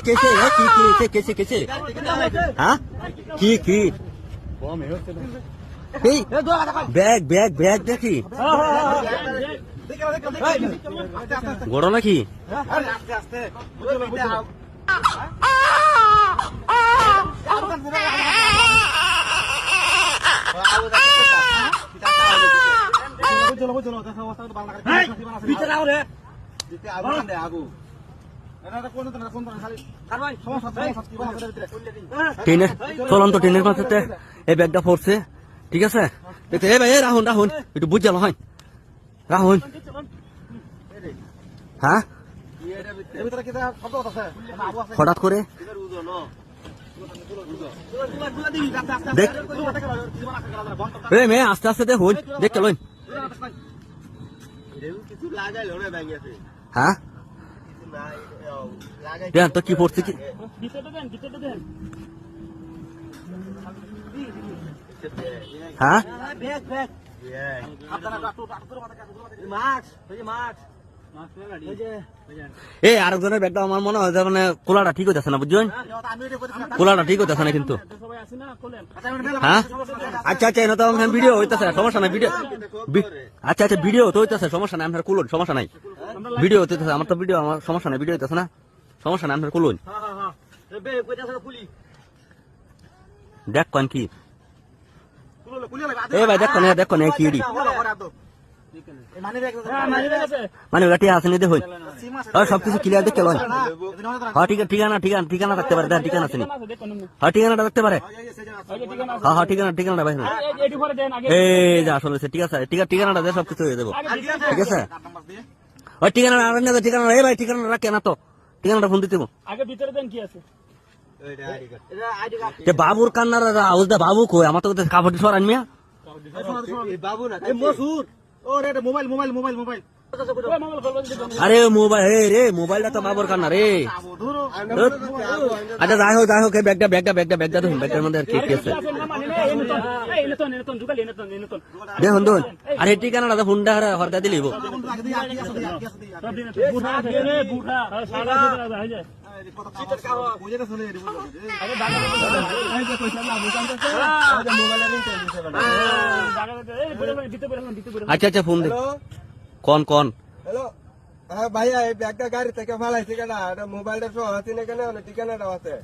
কেসে কেসে কেসে হ্যাঁ কি ব্যাগ ব্যাগ ব্যাগ দেখি বড় নাকি চলন্ত ট্রেনের মাঝে এই ব্যাগটা পড়ছে ঠিক আছে ভাই রাহুন রাহুন একটু বুঝ গেল হয় রাহুন হ্যাঁ হঠাৎ করে দেখ মেয়ে আস্তে আস্তে দেখুন দেখতে লইন হ্যাঁ দেন তো কি পড়ছে কি হ্যাঁ এই আরেকজনের ব্যাগটা আমার মনে হয় মানে কোলাটা ঠিক হইতেছে না বুঝছেন কোলাটা ঠিক হইতেছে না কিন্তু হ্যাঁ আচ্ছা আচ্ছা এটা তো ভিডিও হইতেছে সমস্যা নাই ভিডিও আচ্ছা আচ্ছা ভিডিও তো হইতেছে সমস্যা নাই আপনার কুলুন সমস্যা নাই ভিডিও হইতেছে আমার তো ভিডিও আমার সমস্যা নাই ভিডিও হইতেছে না সমস্যা নাই আপনার কুলুন দেখ কোন কি এ ভাই দেখো না কি মানে গাটি আসেনি দেখুন সবকিছু ক্লিয়ার দেখতে লয় হ্যাঁ ঠিকানা থাকতে পারে ঠিকানা আসেনি হ্যাঁ ঠিকানাটা থাকতে পারে হ্যাঁ ঠিকানাটা ভাই এই যা আসলে ঠিক আছে ঠিকানাটা দিয়ে সবকিছু হয়ে যাবো ঠিক আছে ওই ঠিকানাটা ঠিকানা এই ভাই ঠিকানাটা রাখে না তো ঠিকানাটা ফোন দিতে বাবুর কান্নার আউজ দা বাবু কই আমার তো কাপড় সর আনমিয়া বাবু না মসুর মোবাইল আরে মোবাইল রে মোবাইলটা তো বাবুর কান্না রে আচ্ছা যাই হোক ব্যাগটা দেখুন ব্যাগটার মধ্যে আর কি আছে দেখুন দেখুন আরে ঠিকানাটা ফোনটা হরদা দিলিব আচ্ছা আচ্ছা ফোন দে কোন হ্যালো হ্যাঁ ভাইয়া এই ব্যাগটা গাড়ি থেকে ফালাইছে কেনা মোবাইলটা সহ আছে না কেন ঠিকানাটাও আছে